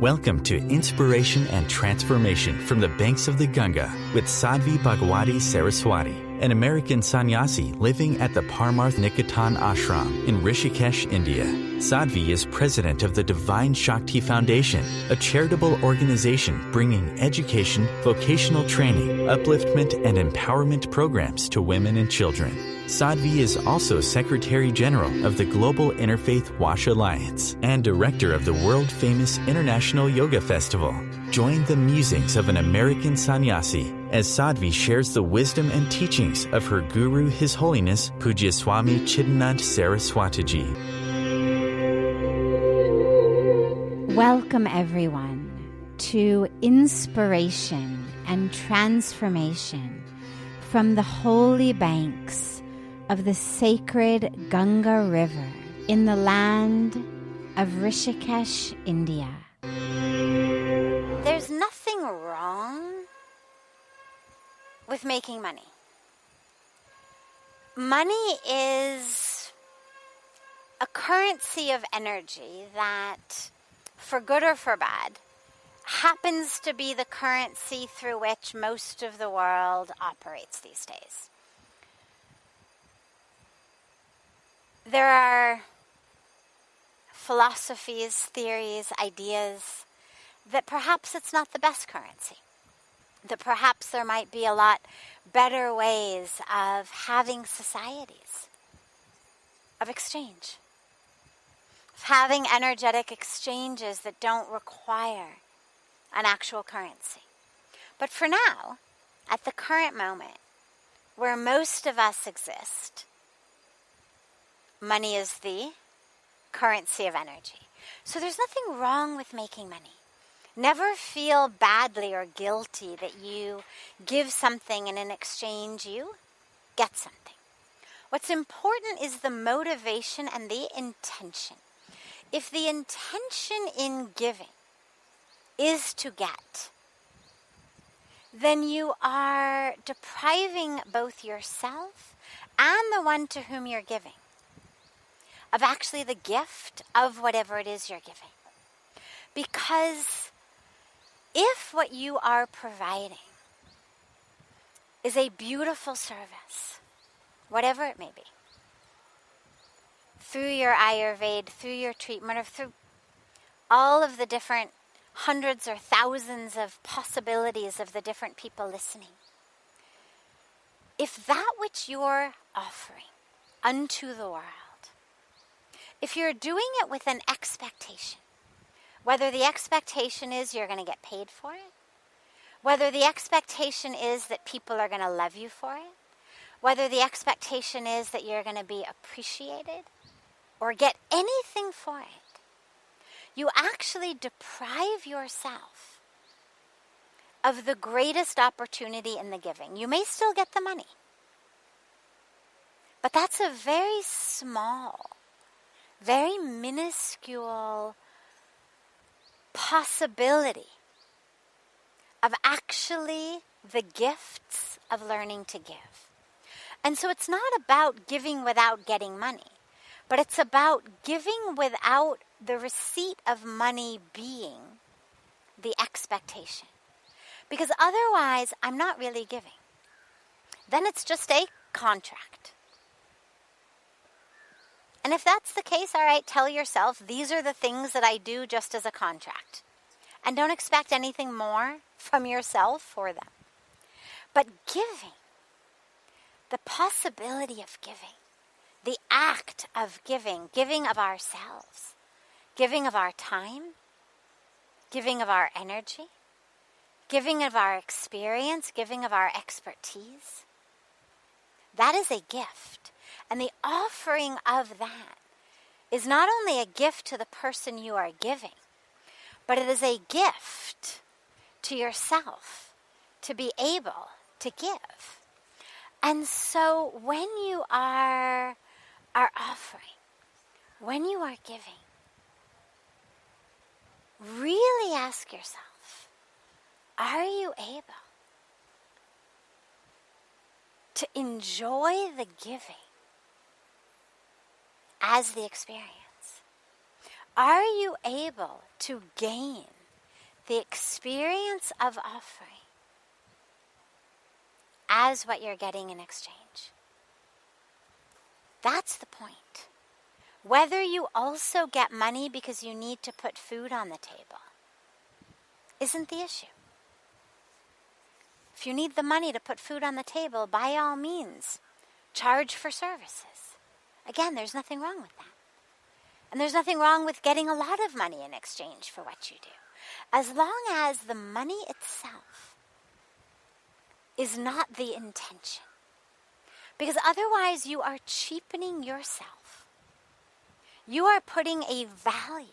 Welcome to Inspiration and Transformation from the Banks of the Ganga with Sadhvi Bhagawati Saraswati, an American sannyasi living at the Parmarth Niketan Ashram in Rishikesh, India. Sadhvi is president of the Divine Shakti Foundation, a charitable organization bringing education, vocational training, upliftment, and empowerment programs to women and children. Sadhvi is also Secretary General of the Global Interfaith Wash Alliance and Director of the world-famous International Yoga Festival. Join the musings of an American sannyasi as Sadhvi shares the wisdom and teachings of her guru, His Holiness Pujya Swami Chidanand Saraswatiji. Welcome, everyone, to Inspiration and Transformation from the holy banks of the sacred Ganga River in the land of Rishikesh, India. There's nothing wrong with making money. Money is a currency of energy that, for good or for bad, happens to be the currency through which most of the world operates these days. There are philosophies, theories, ideas that perhaps it's not the best currency, that perhaps there might be a lot better ways of having societies, of exchange, of having energetic exchanges that don't require an actual currency. But for now, at the current moment, where most of us exist, money is the currency of energy. So there's nothing wrong with making money. Never feel badly or guilty that you give something and in exchange you get something. What's important is the motivation and the intention. If the intention in giving is to get, then you are depriving both yourself and the one to whom you're giving of actually the gift of whatever it is you're giving. Because if what you are providing is a beautiful service, whatever it may be, through your Ayurveda, through your treatment, or through all of the different hundreds or thousands of possibilities of the different people listening, if that which you're offering unto the world, if you're doing it with an expectation, whether the expectation is you're going to get paid for it, whether the expectation is that people are going to love you for it, whether the expectation is that you're going to be appreciated or get anything for it, you actually deprive yourself of the greatest opportunity in the giving. You may still get the money, but that's a very small, very minuscule possibility of actually the gifts of learning to give. And so it's not about giving without getting money, but it's about giving without the receipt of money being the expectation. Because otherwise, I'm not really giving. Then it's just a contract. And if that's the case, all right, tell yourself, these are the things that I do just as a contract. And don't expect anything more from yourself for them. But giving, the possibility of giving, the act of giving, giving of ourselves, giving of our time, giving of our energy, giving of our experience, giving of our expertise, that is a gift. And the offering of that is not only a gift to the person you are giving, but it is a gift to yourself to be able to give. And so when you are offering, when you are giving, really ask yourself, are you able to enjoy the giving as the experience? Are you able to gain the experience of offering as what you're getting in exchange. That's the point. Whether you also get money because you need to put food on the table isn't the issue. If you need the money to put food on the table, by all means, charge for services. Again, there's nothing wrong with that. And there's nothing wrong with getting a lot of money in exchange for what you do, as long as the money itself is not the intention. Because otherwise you are cheapening yourself. You are putting a value,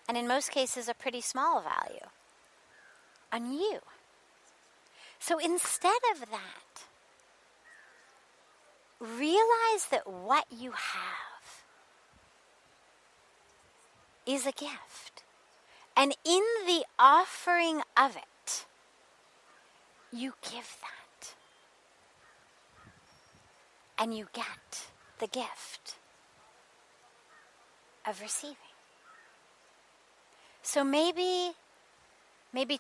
and in most cases a pretty small value, on you. So instead of that, realize that what you have is a gift. And in the offering of it, you give that. And you get the gift of receiving. So maybe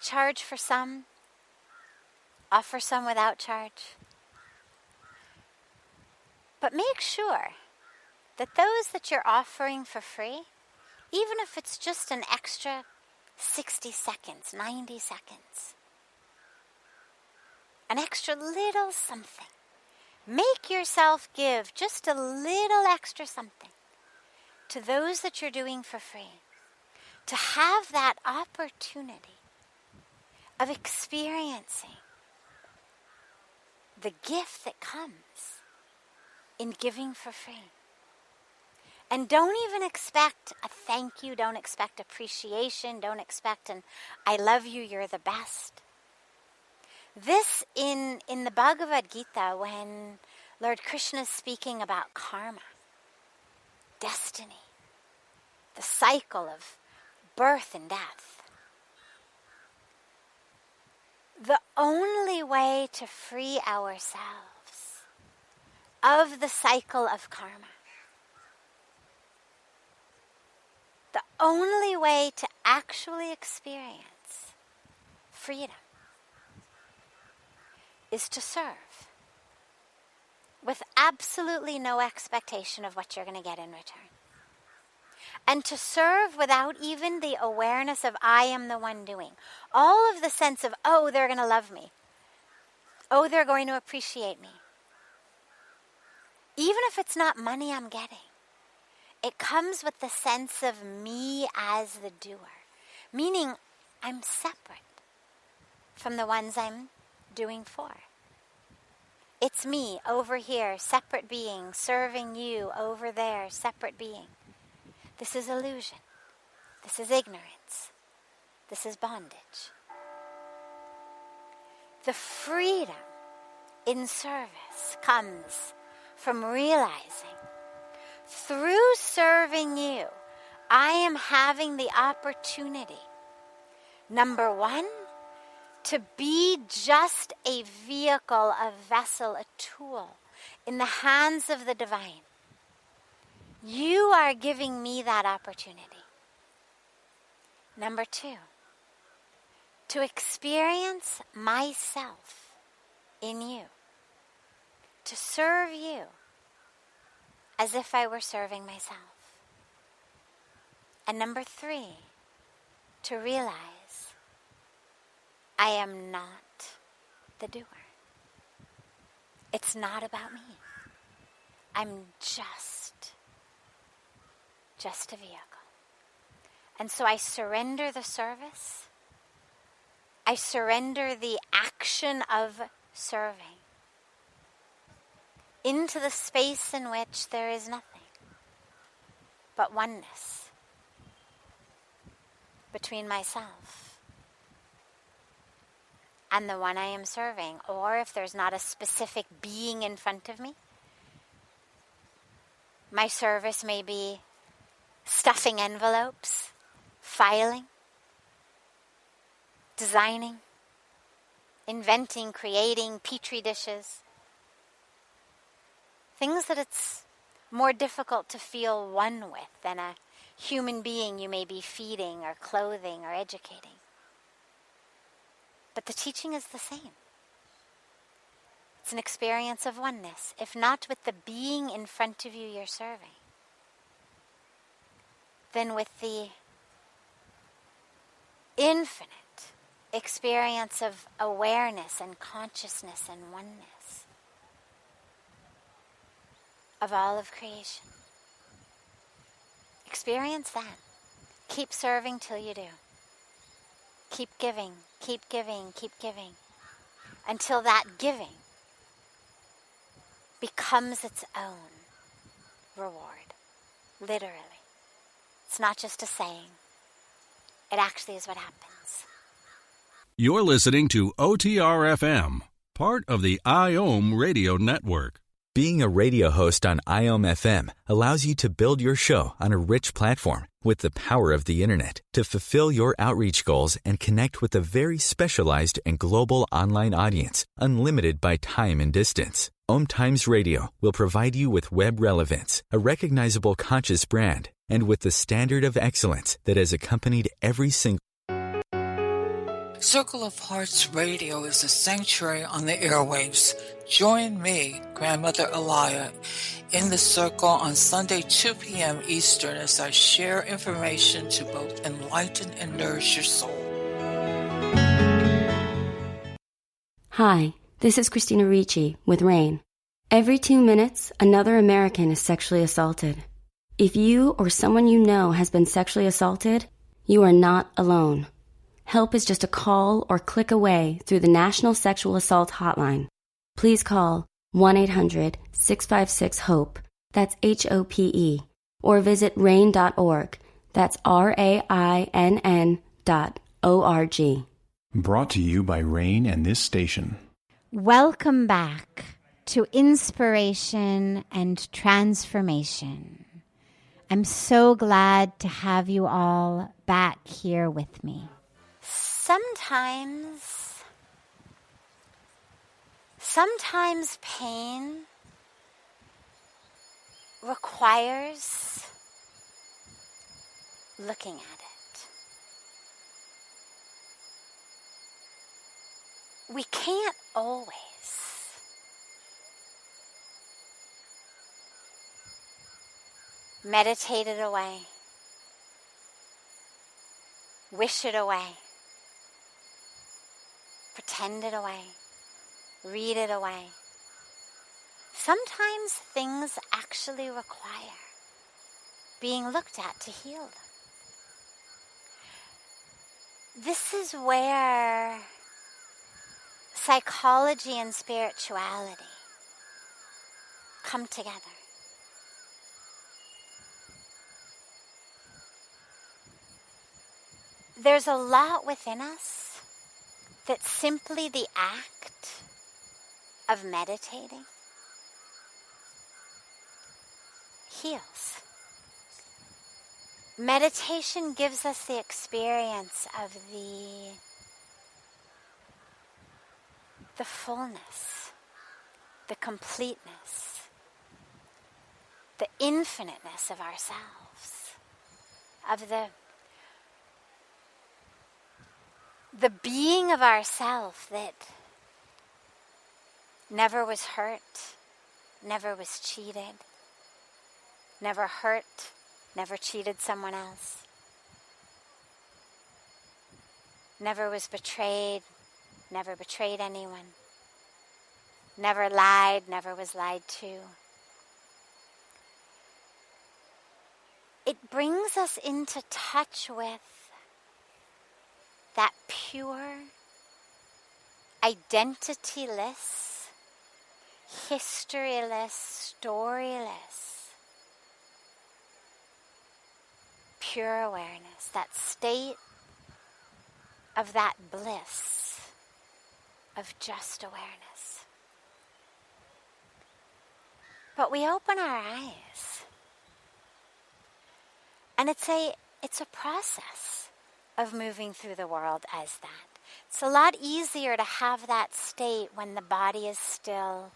charge for some, offer some without charge. But make sure that those that you're offering for free, even if it's just an extra 60 seconds, 90 seconds, an extra little something, make yourself give just a little extra something to those that you're doing for free, to have that opportunity of experiencing the gift that comes in giving for free. And don't even expect a thank you, don't expect appreciation, don't expect an I love you, you're the best. This in the Bhagavad Gita, when Lord Krishna is speaking about karma, destiny, the cycle of birth and death, the only way to free ourselves of the cycle of karma, the only way to actually experience freedom is to serve with absolutely no expectation of what you're going to get in return. And to serve without even the awareness of I am the one doing. All of the sense of, oh, they're going to love me. Oh, they're going to appreciate me. Even if it's not money I'm getting, it comes with the sense of me as the doer. Meaning, I'm separate from the ones I'm doing for. It's me over here, separate being, serving you over there, separate being. This is illusion. This is ignorance. This is bondage. The freedom in service comes from realizing through serving you, I am having the opportunity, number one, to be just a vehicle, a vessel, a tool in the hands of the divine. You are giving me that opportunity. Number two, to experience myself in you, to serve you as if I were serving myself. And number three, to realize I am not the doer. It's not about me. I'm just a vehicle. And so I surrender the service. I surrender the action of serving into the space in which there is nothing but oneness between myself and the one I am serving. Or if there's not a specific being in front of me, my service may be stuffing envelopes, filing, designing, inventing, creating petri dishes. Things that it's more difficult to feel one with than a human being you may be feeding or clothing or educating. But the teaching is the same. It's an experience of oneness, if not with the being in front of you you're serving, then with the infinite experience of awareness and consciousness and oneness of all of creation. Experience that. Keep serving till you do. Keep giving, keep giving, keep giving, until that giving becomes its own reward. Literally. It's not just a saying. It actually is what happens. You're listening to OTR-FM, part of the IOM radio network. Being a radio host on IOM FM allows you to build your show on a rich platform with the power of the internet to fulfill your outreach goals and connect with a very specialized and global online audience, unlimited by time and distance. OMTimes Radio will provide you with web relevance, a recognizable conscious brand, and with the standard of excellence that has accompanied every single Circle of Hearts Radio is a sanctuary on the airwaves. Join me, Grandmother Elia, in the circle on Sunday 2 p.m. Eastern as I share information to both enlighten and nourish your soul. Hi, this is Christina Ricci with RAIN. Every 2 minutes, another American is sexually assaulted. If you or someone you know has been sexually assaulted, you are not alone. Help is just a call or click away through the National Sexual Assault Hotline. Please call 1-800-656-HOPE, that's HOPE, or visit RAIN.org, that's RAINN.org. Brought to you by RAIN and this station. Welcome back to Inspiration and Transformation. I'm so glad to have you all back here with me. Sometimes pain requires looking at it. We can't always meditate it away, wish it away, pretend it away, read it away. Sometimes things actually require being looked at to heal them. This is where psychology and spirituality come together. There's a lot within us that simply the act of meditating heals. Meditation gives us the experience of the fullness, the completeness, the infiniteness of ourselves, of the being of ourself that never was hurt, never was cheated, never hurt, never cheated someone else, never was betrayed, never betrayed anyone, never lied, never was lied to. It brings us into touch with that pure, identityless, historyless, storyless, pure awareness, that state of that bliss of just awareness. But we open our eyes, and it's a process of moving through the world as that. It's a lot easier to have that state when the body is still,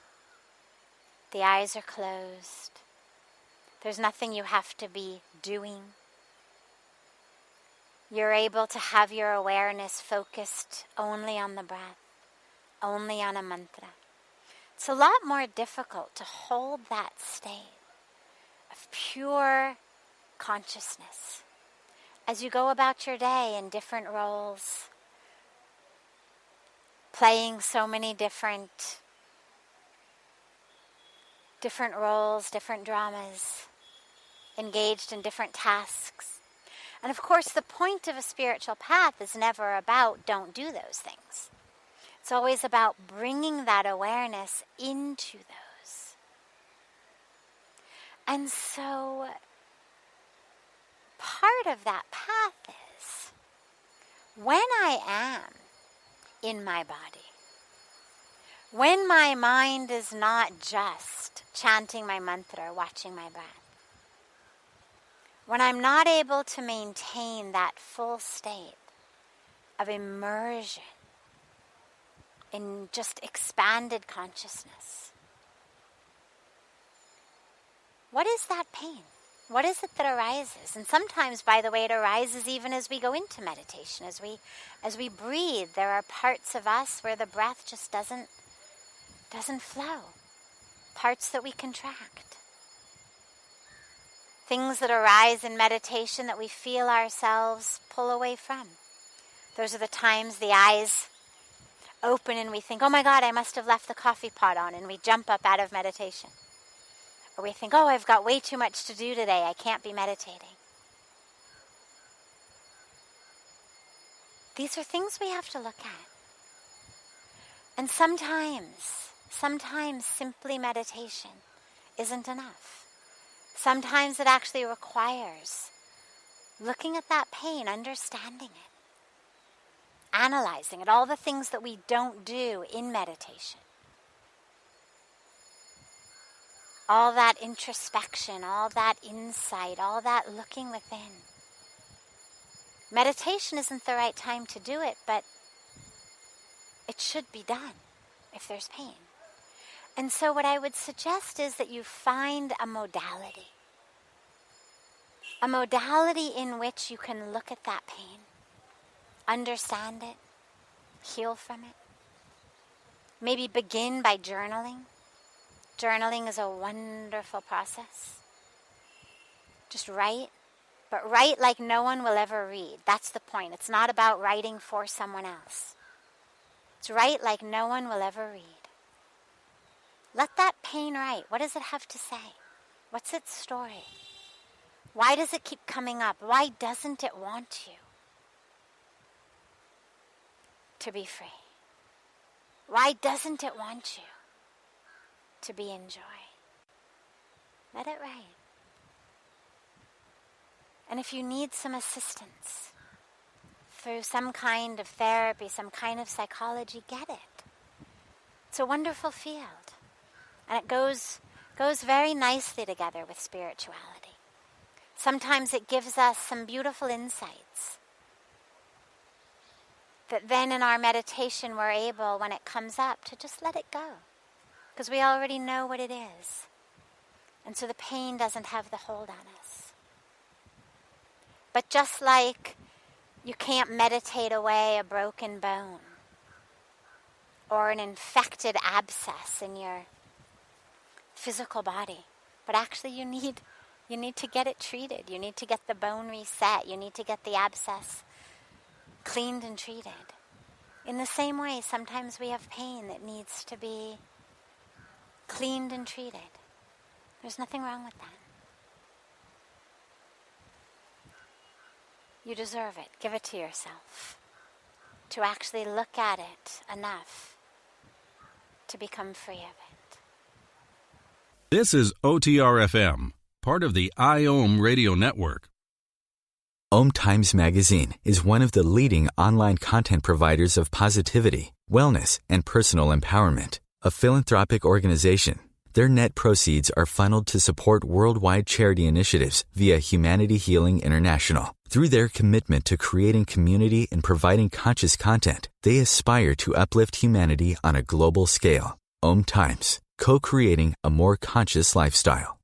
the eyes are closed. There's nothing you have to be doing. You're able to have your awareness focused only on the breath, only on a mantra. It's a lot more difficult to hold that state of pure consciousness as you go about your day in different roles, playing so many different roles, different dramas, engaged in different tasks. And of course, the point of a spiritual path is never about don't do those things. It's always about bringing that awareness into those. And so, part of that path is when I am in my body, when my mind is not just chanting my mantra or watching my breath, when I'm not able to maintain that full state of immersion in just expanded consciousness, what is that pain? What is it that arises? And sometimes, by the way, it arises even as we go into meditation. As we breathe, there are parts of us where the breath just doesn't flow. Parts that we contract. Things that arise in meditation that we feel ourselves pull away from. Those are the times the eyes open and we think, oh my God, I must have left the coffee pot on, and we jump up out of meditation. Or we think, oh, I've got way too much to do today, I can't be meditating. These are things we have to look at. And sometimes simply meditation isn't enough. Sometimes it actually requires looking at that pain, understanding it, analyzing it, all the things that we don't do in meditation. All that introspection, all that insight, all that looking within. Meditation isn't the right time to do it, but it should be done if there's pain. And so what I would suggest is that you find a modality in which you can look at that pain, understand it, heal from it. Maybe begin by journaling. Journaling is a wonderful process. Just write, but write like no one will ever read. That's the point. It's not about writing for someone else. It's write like no one will ever read. Let that pain write. What does it have to say? What's its story? Why does it keep coming up? Why doesn't it want you to be free? Why doesn't it want you to be in joy? Let it write. And if you need some assistance through some kind of therapy, some kind of psychology, get it. It's a wonderful field. And it goes very nicely together with spirituality. Sometimes it gives us some beautiful insights that then in our meditation we're able, when it comes up, to just let it go. Because we already know what it is. And so the pain doesn't have the hold on us. But just like you can't meditate away a broken bone or an infected abscess in your physical body, but actually you need to get it treated. You need to get the bone reset. You need to get the abscess cleaned and treated. In the same way, sometimes we have pain that needs to be cleaned and treated. There's nothing wrong with that. You deserve it. Give it to yourself. To actually look at it enough to become free of it. This is OTR-FM, part of the IOM radio network. OMTimes Magazine is one of the leading online content providers of positivity, wellness, and personal empowerment. A philanthropic organization, their net proceeds are funneled to support worldwide charity initiatives via Humanity Healing International. Through their commitment to creating community and providing conscious content, they aspire to uplift humanity on a global scale. OMTimes, co-creating a more conscious lifestyle.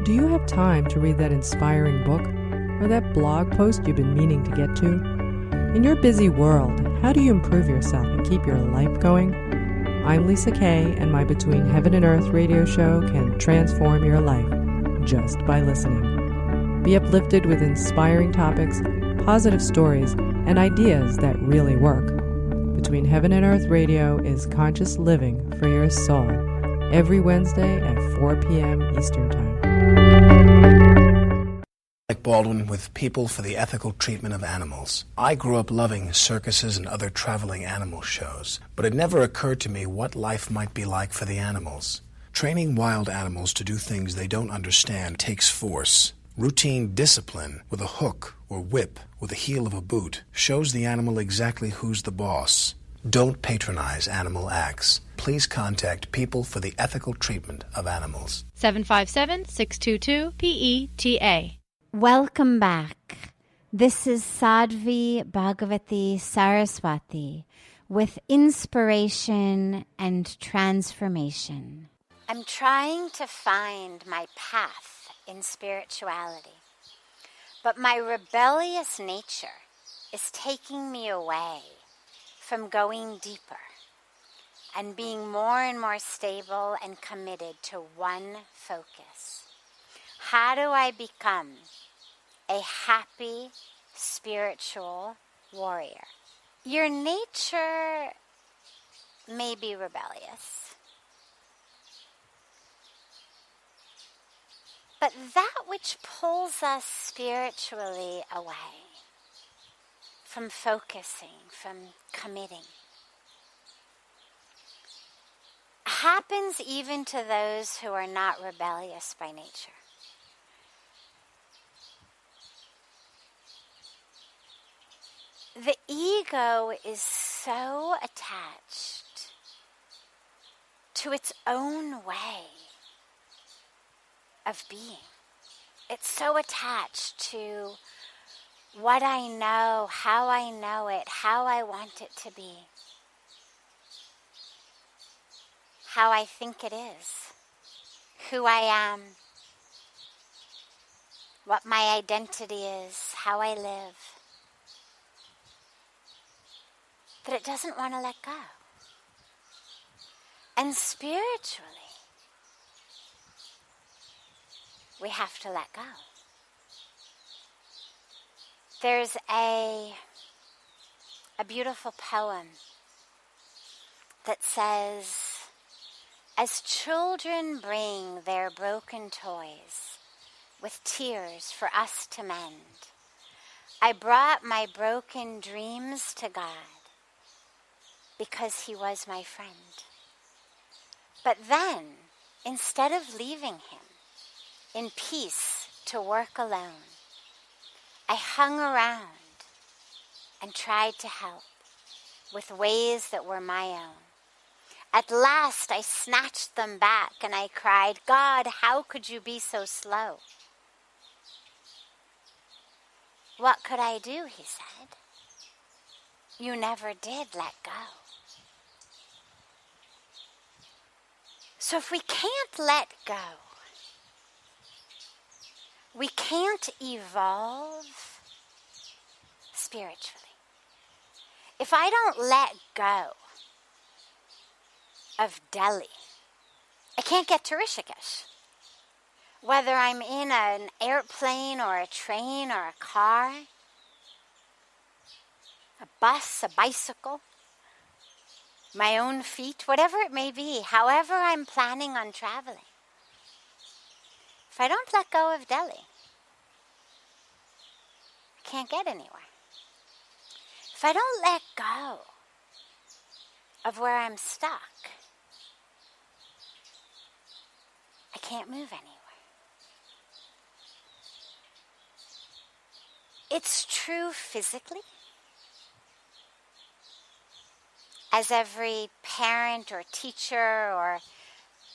Do you have time to read that inspiring book? or that blog post you've been meaning to get to? In your busy world, how do you improve yourself and keep your life going? I'm Lisa Kay, and my Between Heaven and Earth radio show can transform your life just by listening. Be uplifted with inspiring topics, positive stories, and ideas that really work. Between Heaven and Earth Radio is conscious living for your soul, every Wednesday at 4 p.m. Eastern Time. Like Baldwin with People for the Ethical Treatment of Animals. I grew up loving circuses and other traveling animal shows, but it never occurred to me what life might be like for the animals. Training wild animals to do things they don't understand takes force. Routine discipline with a hook or whip with the heel of a boot shows the animal exactly who's the boss. Don't patronize animal acts. Please contact People for the Ethical Treatment of Animals. 757-622-PETA. Welcome back. This is Sadhvi Bhagawati Saraswati with inspiration and transformation. I'm trying to find my path in spirituality, but my rebellious nature is taking me away from going deeper and being more and more stable and committed to one focus. How do I become a happy spiritual warrior? Your nature may be rebellious, but that which pulls us spiritually away from focusing, from committing, happens even to those who are not rebellious by nature. The ego is so attached to its own way of being. It's so attached to what I know, how I know it, how I want it to be, how I think it is, who I am, what my identity is, how I live, that it doesn't want to let go. And spiritually, we have to let go. There's a beautiful poem that says, as children bring their broken toys with tears for us to mend, I brought my broken dreams to God because He was my friend. But then, instead of leaving Him in peace to work alone, I hung around and tried to help with ways that were my own. At last I snatched them back and I cried, God, how could you be so slow? What could I do, He said. You never did let go. So if we can't let go, we can't evolve spiritually. If I don't let go of Delhi, I can't get to Rishikesh. Whether I'm in an airplane or a train or a car, a bus, a bicycle, my own feet, whatever it may be, however I'm planning on traveling. If I don't let go of Delhi, I can't get anywhere. If I don't let go of where I'm stuck, I can't move anywhere. It's true physically. As every parent or teacher or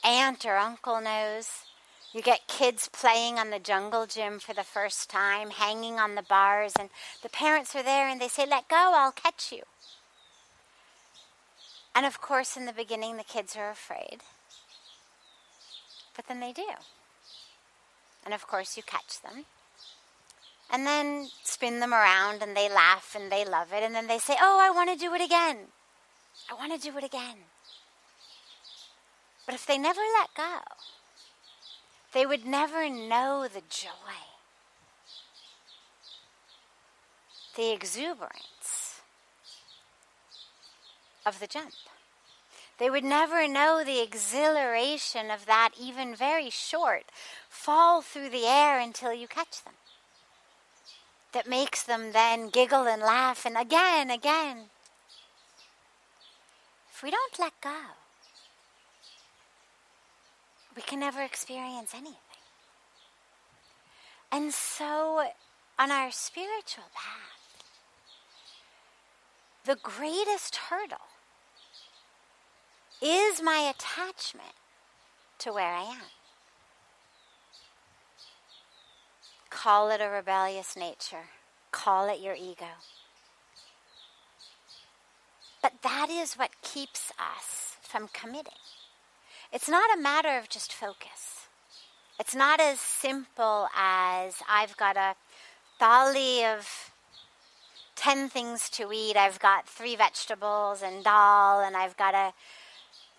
aunt or uncle knows, you get kids playing on the jungle gym for the first time, hanging on the bars, and the parents are there and they say, let go, I'll catch you. And of course, in the beginning, the kids are afraid. But then they do. And of course, you catch them. and then spin them around, and they laugh and they love it, and then they say, oh, I want to do it again. I want to do it again. But if they never let go, they would never know the joy, the exuberance of the jump. They would never know the exhilaration of that even very short fall through the air until you catch them. That makes them then giggle and laugh and again. If we don't let go, we can never experience anything. And so, on our spiritual path, the greatest hurdle is my attachment to where I am. Call it a rebellious nature. Call it your ego. But that is what keeps us from committing. It's not a matter of just focus. It's not as simple as I've got a thali of 10 things to eat. I've got 3 vegetables and dal, and I've got a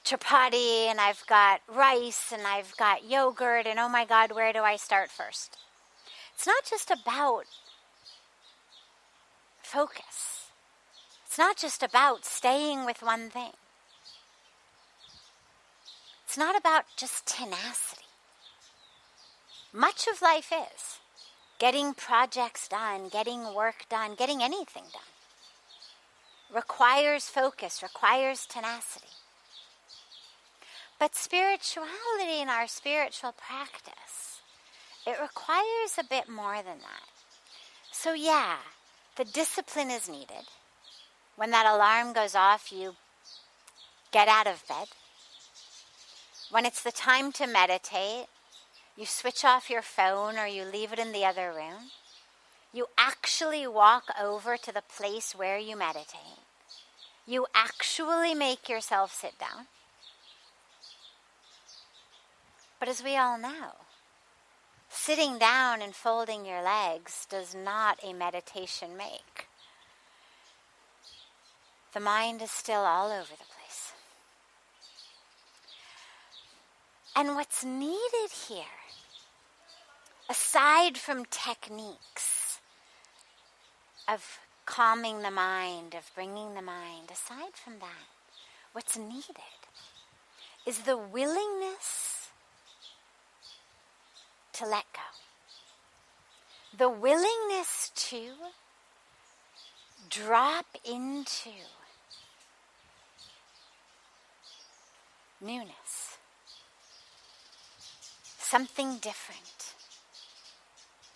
chapati, and I've got rice, and I've got yogurt, and oh my God, where do I start first? It's not just about focus. It's not just about staying with one thing. It's not about just tenacity. Much of life is getting projects done, getting work done, getting anything done. Requires focus, requires tenacity. But spirituality in our spiritual practice, it requires a bit more than that. So yeah, the discipline is needed. When that alarm goes off, you get out of bed. When it's the time to meditate, you switch off your phone or you leave it in the other room. You actually walk over to the place where you meditate. You actually make yourself sit down. But as we all know, sitting down and folding your legs does not a meditation make. The mind is still all over the place. And what's needed here, aside from techniques of calming the mind, of bringing the mind, aside from that, what's needed is the willingness to let go. The willingness to drop into newness. Something different.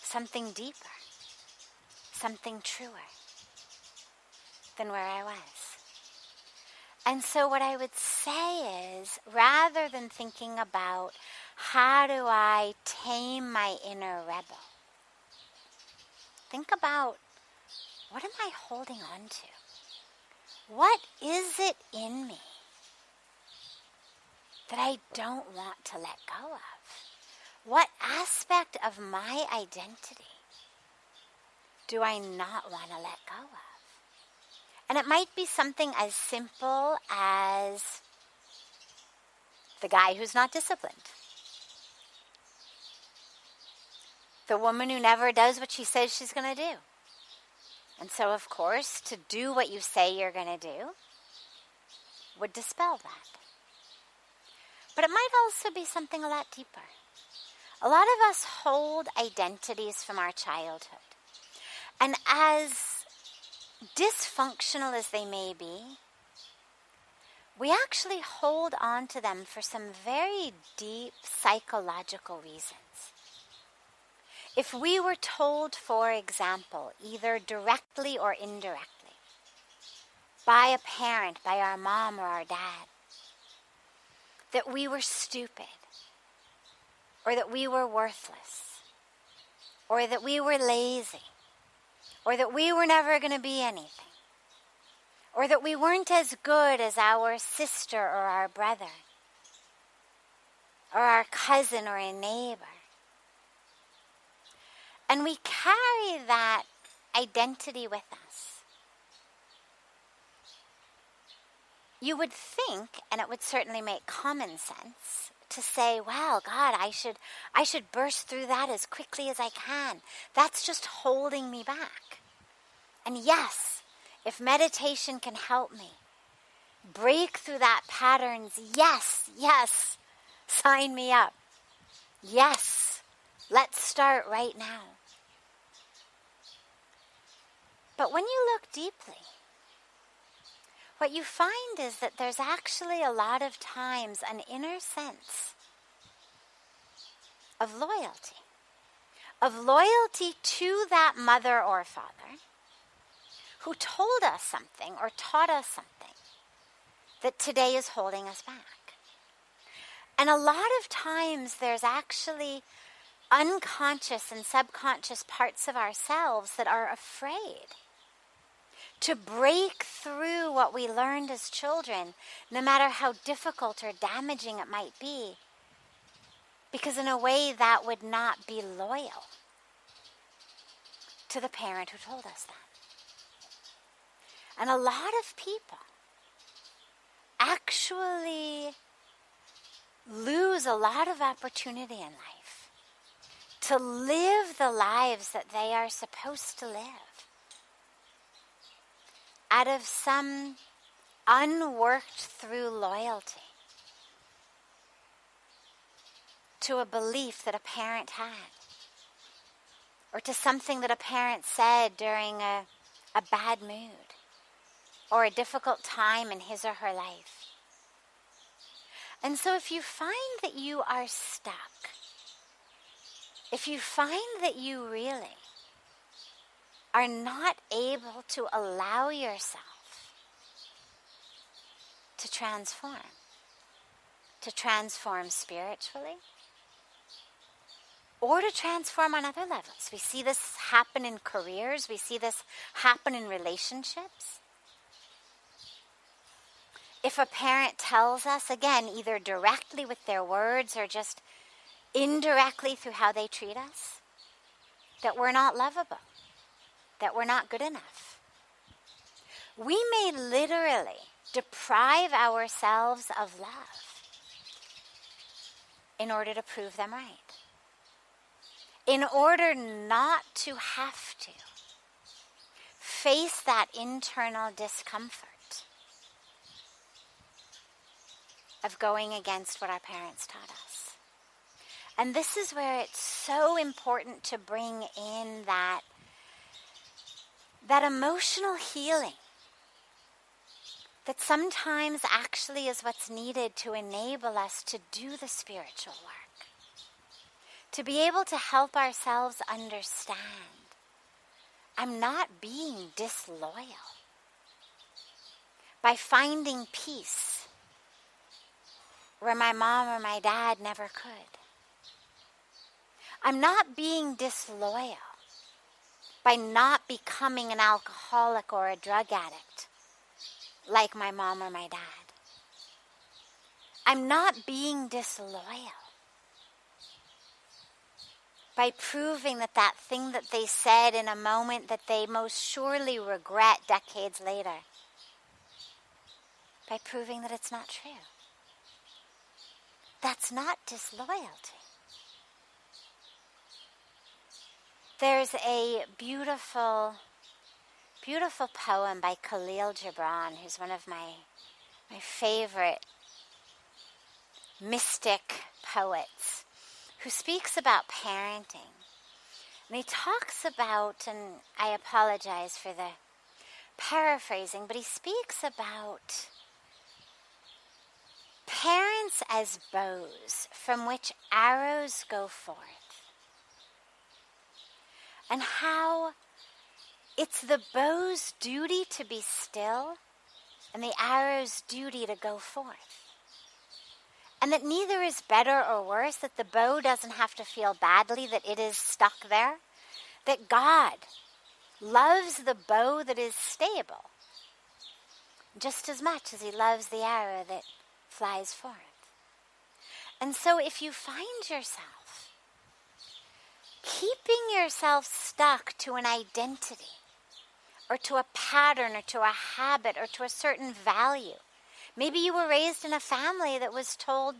Something deeper. Something truer than where I was. And so what I would say is, rather than thinking about how do I tame my inner rebel, think about, what am I holding on to? What is it in me that I don't want to let go of? What aspect of my identity do I not want to let go of? And it might be something as simple as the guy who's not disciplined. The woman who never does what she says she's going to do. And so, of course, to do what you say you're going to do would dispel that. But it might also be something a lot deeper. A lot of us hold identities from our childhood. And as dysfunctional as they may be, we actually hold on to them for some very deep psychological reasons. If we were told, for example, either directly or indirectly, by a parent, by our mom or our dad, that we were stupid, or that we were worthless, or that we were lazy, or that we were never going to be anything, or that we weren't as good as our sister or our brother, or our cousin or a neighbor. And we carry that identity with us. You would think, and it would certainly make common sense, to say, wow, God, I should burst through that as quickly as I can. That's just holding me back. And yes, if meditation can help me break through that patterns, yes, sign me up. Yes, let's start right now. But when you look deeply, what you find is that there's actually a lot of times an inner sense of loyalty to that mother or father who told us something or taught us something that today is holding us back. And a lot of times there's actually unconscious and subconscious parts of ourselves that are afraid to break through what we learned as children, no matter how difficult or damaging it might be, because in a way that would not be loyal to the parent who told us that. And a lot of people actually lose a lot of opportunity in life to live the lives that they are supposed to live out of some unworked through loyalty to a belief that a parent had, or to something that a parent said during a bad mood or a difficult time in his or her life. And so if you find that you are stuck, if you find that you really are not able to allow yourself to transform spiritually, or to transform on other levels. We see this happen in careers, we see this happen in relationships. If a parent tells us, again, either directly with their words or just indirectly through how they treat us, that we're not lovable, that we're not good enough, we may literally deprive ourselves of love in order to prove them right, in order not to have to face that internal discomfort of going against what our parents taught us. And this is where it's so important to bring in that emotional healing that sometimes actually is what's needed to enable us to do the spiritual work, to be able to help ourselves understand, I'm not being disloyal by finding peace where my mom or my dad never could. I'm not being disloyal by not becoming an alcoholic or a drug addict like my mom or my dad. I'm not being disloyal by proving that thing that they said in a moment that they most surely regret decades later, by proving that it's not true. That's not disloyalty. There's a beautiful, beautiful poem by Khalil Gibran, who's one of my favorite mystic poets, who speaks about parenting. And he talks about, and I apologize for the paraphrasing, but he speaks about parents as bows from which arrows go forth, and how it's the bow's duty to be still and the arrow's duty to go forth. And that neither is better or worse, that the bow doesn't have to feel badly that it is stuck there, that God loves the bow that is stable just as much as he loves the arrow that flies forth. And so if you find yourself keeping yourself stuck to an identity or to a pattern or to a habit or to a certain value. Maybe you were raised in a family that was told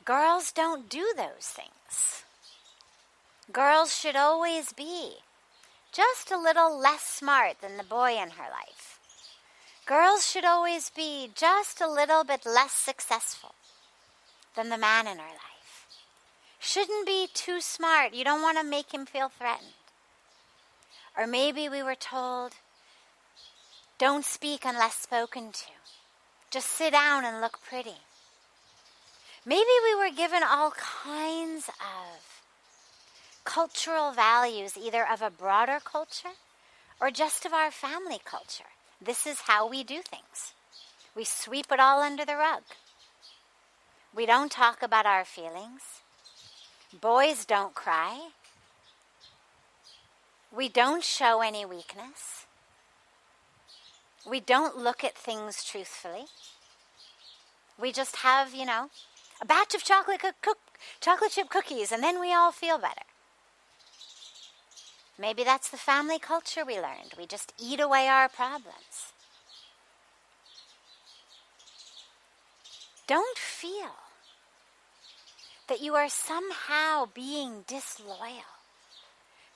girls don't do those things. Girls should always be just a little less smart than the boy in her life. Girls should always be just a little bit less successful than the man in her life. Shouldn't be too smart. You don't want to make him feel threatened. Or maybe we were told, don't speak unless spoken to. Just sit down and look pretty. Maybe we were given all kinds of cultural values, either of a broader culture or just of our family culture. This is how we do things. We sweep it all under the rug. We don't talk about our feelings. Boys don't cry. We don't show any weakness. We don't look at things truthfully. We just have, a batch of chocolate chip cookies, and then we all feel better. Maybe that's the family culture we learned. We just eat away our problems. Don't feel that you are somehow being disloyal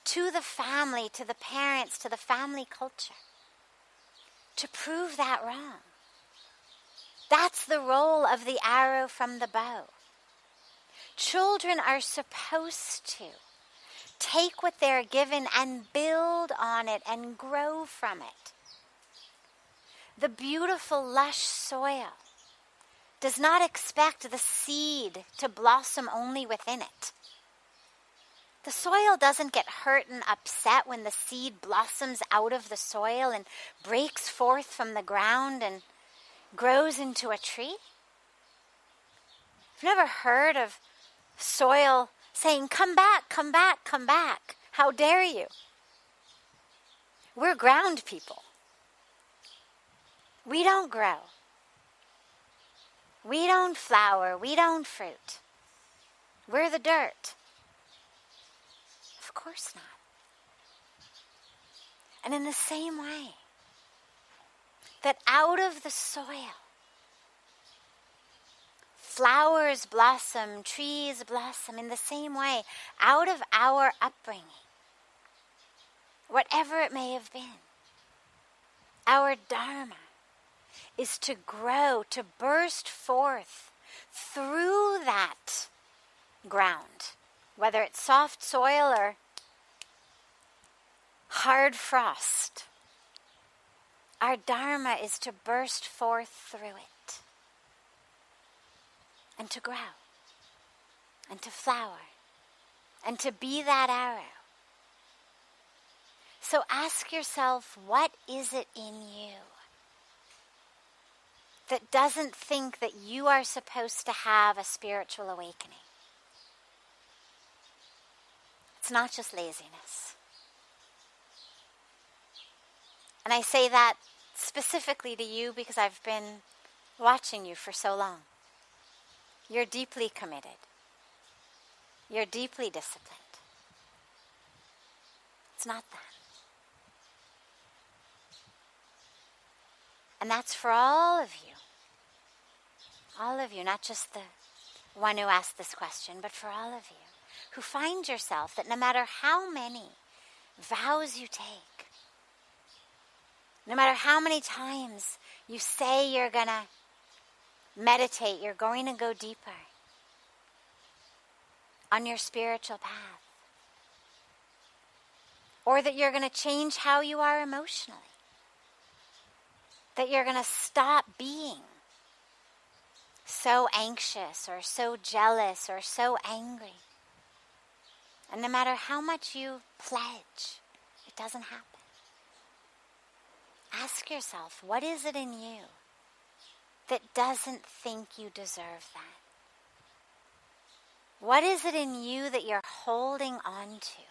to the family, to the parents, to the family culture, to prove that wrong. That's the role of the arrow from the bow. Children are supposed to take what they're given and build on it and grow from it. The beautiful, lush soil does not expect the seed to blossom only within it. The soil doesn't get hurt and upset when the seed blossoms out of the soil and breaks forth from the ground and grows into a tree. You've never heard of soil saying, come back, come back, come back. How dare you? We're ground people. We don't grow. We don't flower. We don't fruit. We're the dirt. Of course not. And in the same way, that out of the soil, flowers blossom, trees blossom, in the same way, out of our upbringing, whatever it may have been, our dharma is to grow, to burst forth through that ground, whether it's soft soil or hard frost. Our dharma is to burst forth through it and to grow and to flower and to be that arrow. So ask yourself, what is it in you that doesn't think that you are supposed to have a spiritual awakening? It's not just laziness. And I say that specifically to you because I've been watching you for so long. You're deeply committed. You're deeply disciplined. It's not that. And that's for all of you. All of you, not just the one who asked this question, but for all of you who find yourself that no matter how many vows you take, no matter how many times you say you're going to meditate, you're going to go deeper on your spiritual path, or that you're going to change how you are emotionally, that you're going to stop being so anxious or so jealous or so angry. And no matter how much you pledge, it doesn't happen. Ask yourself, what is it in you that doesn't think you deserve that? What is it in you that you're holding on to?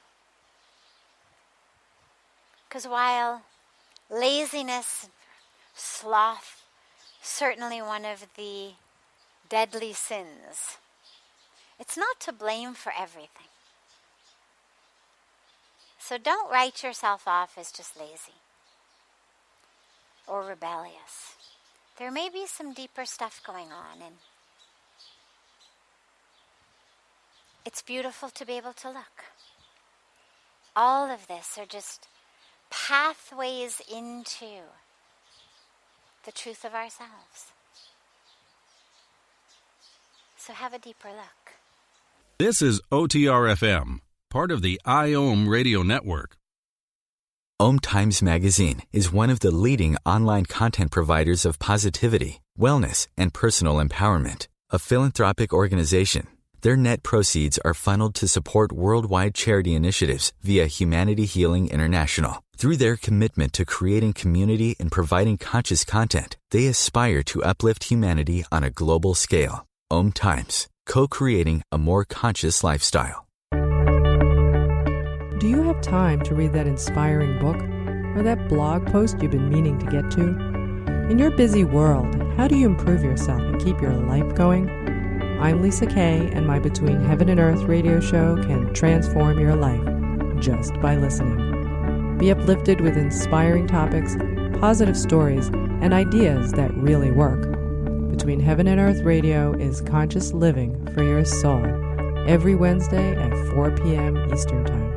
Because while laziness, sloth, certainly one of the deadly sins, it's not to blame for everything. So don't write yourself off as just lazy or rebellious. There may be some deeper stuff going on, and it's beautiful to be able to look. All of this are just pathways into the truth of ourselves. So have a deeper look. This is OTR-FM, part of the IOM radio network. OMTimes magazine is one of the leading online content providers of positivity, wellness, and personal empowerment. A philanthropic organization, their net proceeds are funneled to support worldwide charity initiatives via Humanity Healing International. Through their commitment to creating community and providing conscious content, they aspire to uplift humanity on a global scale. OMTimes, co-creating a more conscious lifestyle. Do you have time to read that inspiring book or that blog post you've been meaning to get to? In your busy world, how do you improve yourself and keep your life going? I'm Lisa Kay, and my Between Heaven and Earth radio show can transform your life just by listening. Be uplifted with inspiring topics, positive stories, and ideas that really work. Between Heaven and Earth radio is conscious living for your soul, every Wednesday at 4 p.m. Eastern Time.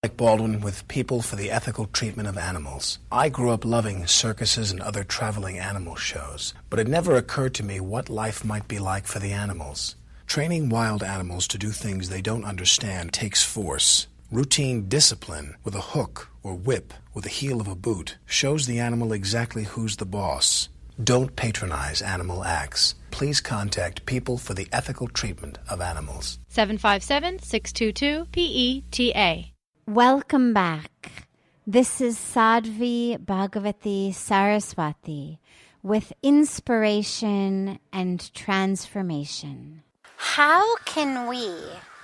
Like Baldwin with People for the Ethical Treatment of Animals. I grew up loving circuses and other traveling animal shows, but it never occurred to me what life might be like for the animals. Training wild animals to do things they don't understand takes force. Routine discipline with a hook or whip with the heel of a boot shows the animal exactly who's the boss. Don't patronize animal acts. Please contact People for the Ethical Treatment of Animals. 757-622-PETA. Welcome back. This is Sadhvi Bhagawati Saraswati with inspiration and transformation. How can we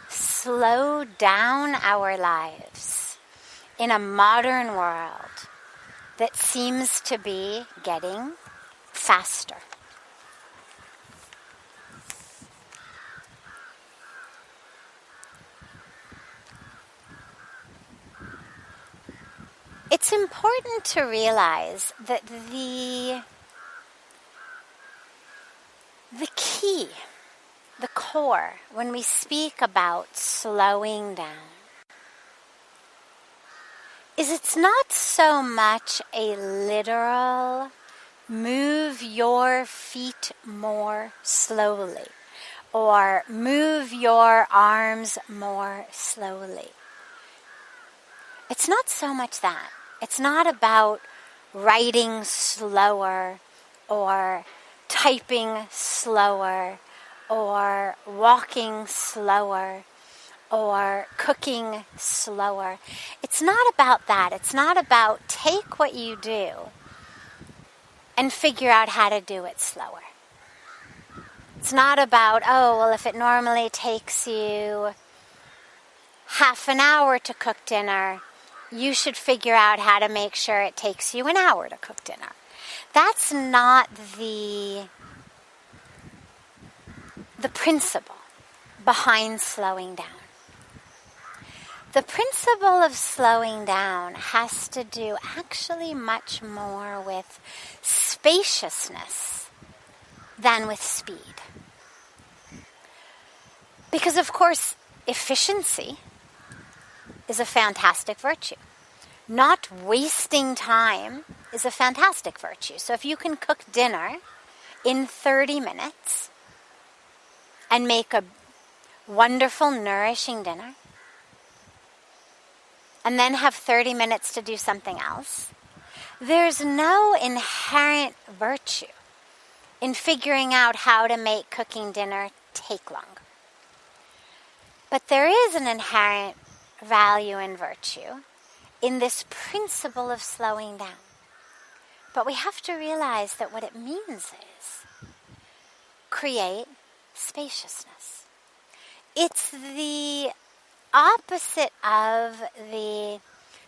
slow down our lives in a modern world that seems to be getting faster? It's important to realize that the key, the core, when we speak about slowing down, is it's not so much a literal move your feet more slowly or move your arms more slowly. It's not so much that. It's not about writing slower or typing slower or walking slower or cooking slower. It's not about that. It's not about take what you do and figure out how to do it slower. It's not about, oh, well, if it normally takes you half an hour to cook dinner, you should figure out how to make sure it takes you an hour to cook dinner. That's not the principle behind slowing down. The principle of slowing down has to do actually much more with spaciousness than with speed. Because, of course, efficiency is a fantastic virtue. Not wasting time is a fantastic virtue. So if you can cook dinner in 30 minutes and make a wonderful, nourishing dinner, and then have 30 minutes to do something else, there's no inherent virtue in figuring out how to make cooking dinner take longer. But there is an inherent value and virtue in this principle of slowing down. But we have to realize that what it means is create spaciousness. It's the opposite of the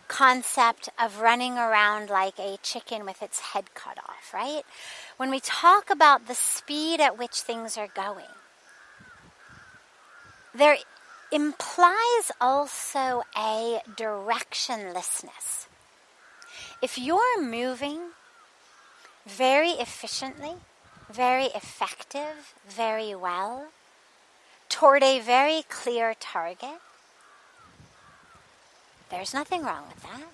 concept of running around like a chicken with its head cut off, right? When we talk about the speed at which things are going, there implies also a directionlessness. If you're moving very efficiently, very effective, very well, toward a very clear target, there's nothing wrong with that,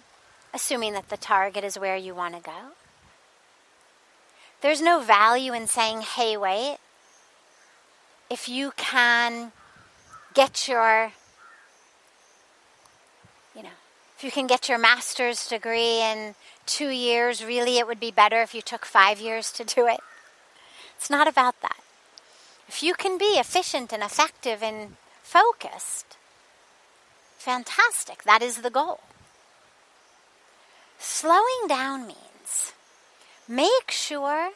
assuming that the target is where you want to go. There's no value in saying, hey, wait, if you can get your, if you can get your master's degree in 2 years, really it would be better if you took 5 years to do it. It's not about that. If you can be efficient and effective and focused, fantastic. That is the goal. Slowing down means make sure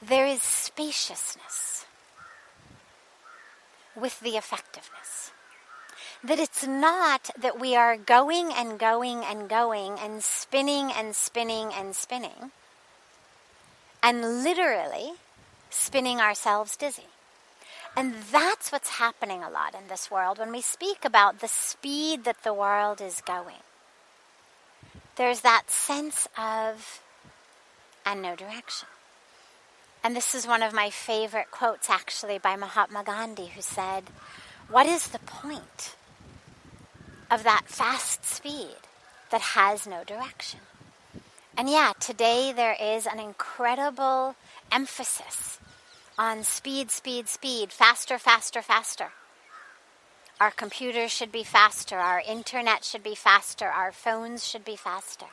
there is spaciousness with the effectiveness. That it's not that we are going and going and going and spinning and spinning and spinning and literally spinning ourselves dizzy. And that's what's happening a lot in this world when we speak about the speed that the world is going. There's that sense of and no direction. And this is one of my favorite quotes actually by Mahatma Gandhi, who said, what is the point of that fast speed that has no direction? And yeah, today there is an incredible emphasis on speed, speed, speed, faster, faster, faster. Our computers should be faster, our internet should be faster, our phones should be faster,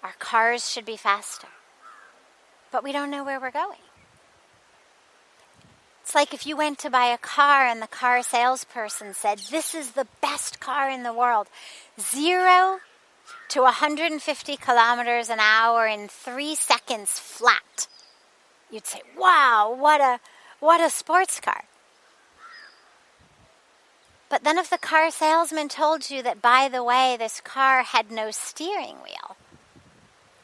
our cars should be faster. But we don't know where we're going. It's like if you went to buy a car and the car salesperson said, this is the best car in the world. 0 to 150 kilometers an hour in 3 seconds flat. You'd say, wow, what a sports car. But then if the car salesman told you that, by the way, this car had no steering wheel,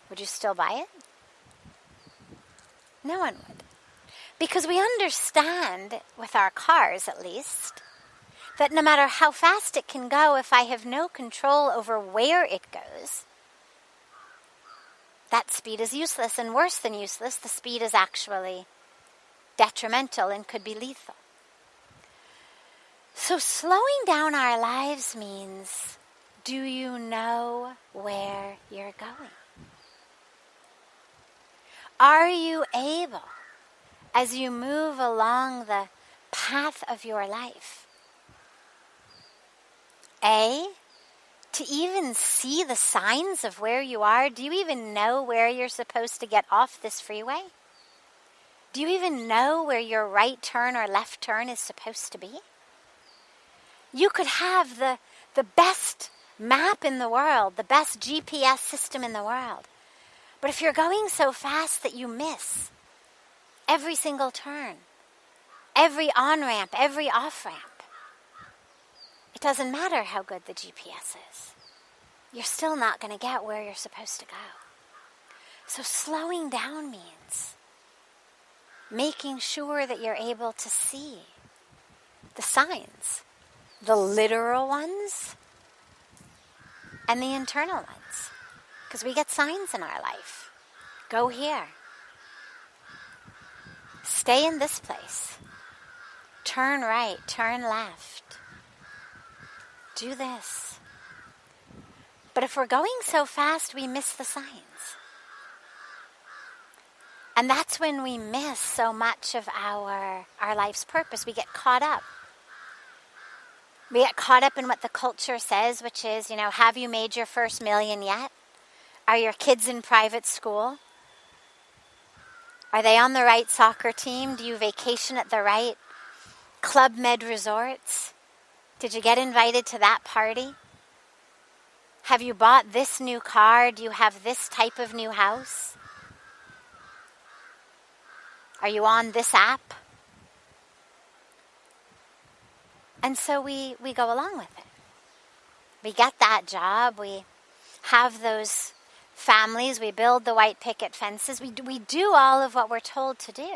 would you still buy it? No one would. Because we understand, with our cars at least, that no matter how fast it can go, if I have no control over where it goes, that speed is useless, and worse than useless, the speed is actually detrimental and could be lethal. So slowing down our lives means, do you know where you're going? Are you able, as you move along the path of your life, to even see the signs of where you are? Do you even know where you're supposed to get off this freeway? Do you even know where your right turn or left turn is supposed to be? You could have the best map in the world, the best GPS system in the world. But if you're going so fast that you miss every single turn, every on-ramp, every off-ramp, it doesn't matter how good the GPS is. You're still not going to get where you're supposed to go. So slowing down means making sure that you're able to see the signs, the literal ones and the internal ones. Because we get signs in our life. Go here. Stay in this place. Turn right, turn left. Do this. But if we're going so fast, we miss the signs. And that's when we miss so much of our life's purpose. We get caught up. We get caught up in what the culture says, which is, have you made your first million yet? Are your kids in private school? Are they on the right soccer team? Do you vacation at the right Club Med resorts? Did you get invited to that party? Have you bought this new car? Do you have this type of new house? Are you on this app? And so we go along with it. We get that job. We have those families. We build the white picket fences. We do all of what we're told to do.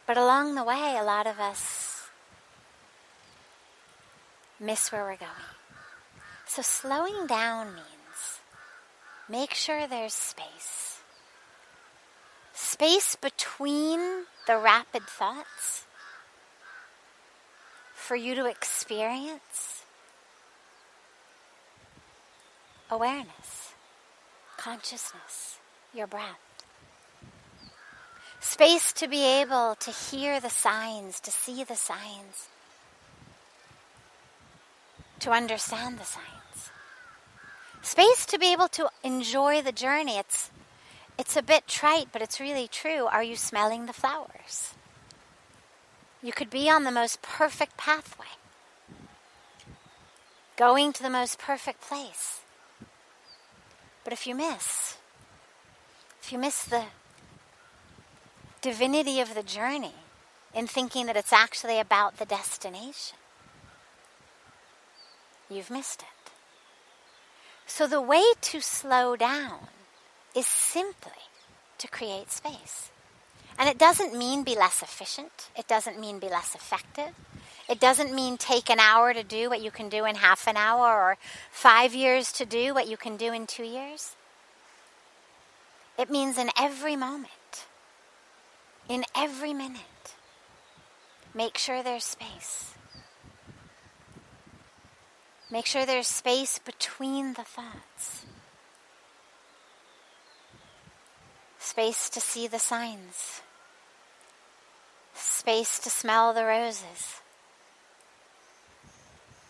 But along the way, a lot of us miss where we're going. So slowing down means make sure there's space. Space between the rapid thoughts for you to experience awareness, consciousness, your breath. Space to be able to hear the signs, to see the signs, to understand the signs. Space to be able to enjoy the journey. It's a bit trite, but it's really true. Are you smelling the flowers? You could be on the most perfect pathway, going to the most perfect place. But if you miss the divinity of the journey in thinking that it's actually about the destination, you've missed it. So the way to slow down is simply to create space. And it doesn't mean be less efficient. It doesn't mean be less effective. It doesn't mean take an hour to do what you can do in half an hour, or 5 years to do what you can do in 2 years. It means in every moment, in every minute, make sure there's space. Make sure there's space between the thoughts. Space to see the signs. Space to smell the roses.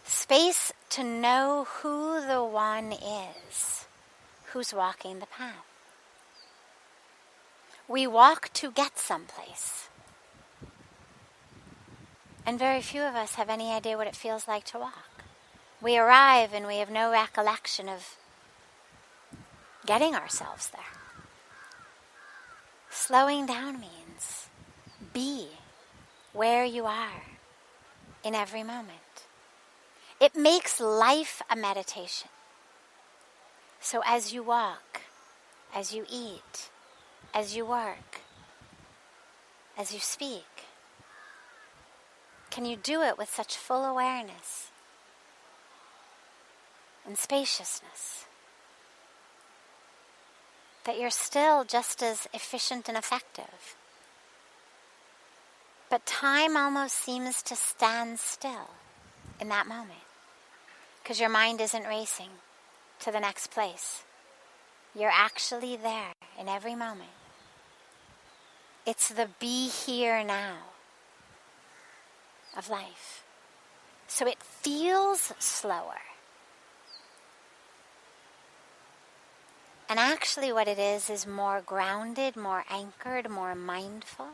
Space to know who the one is who's walking the path. We walk to get someplace. And very few of us have any idea what it feels like to walk. We arrive and we have no recollection of getting ourselves there. Slowing down means be where you are in every moment. It makes life a meditation. So as you walk, as you eat, as you work, as you speak, can you do it with such full awareness and spaciousness that you're still just as efficient and effective? But time almost seems to stand still in that moment because your mind isn't racing to the next place. You're actually there in every moment. It's the be here now of life. So it feels slower. And actually what it is more grounded, more anchored, more mindful,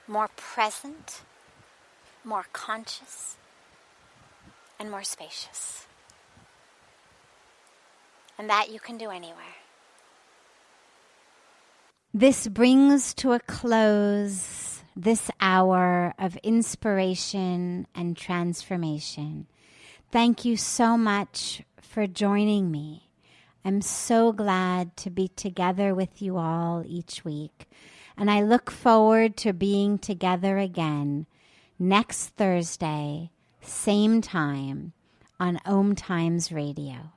more present, more conscious, and more spacious. And that you can do anywhere. This brings to a close this hour of inspiration and transformation. Thank you so much for joining me. I'm so glad to be together with you all each week. And I look forward to being together again next Thursday, same time, on OMTimes Radio.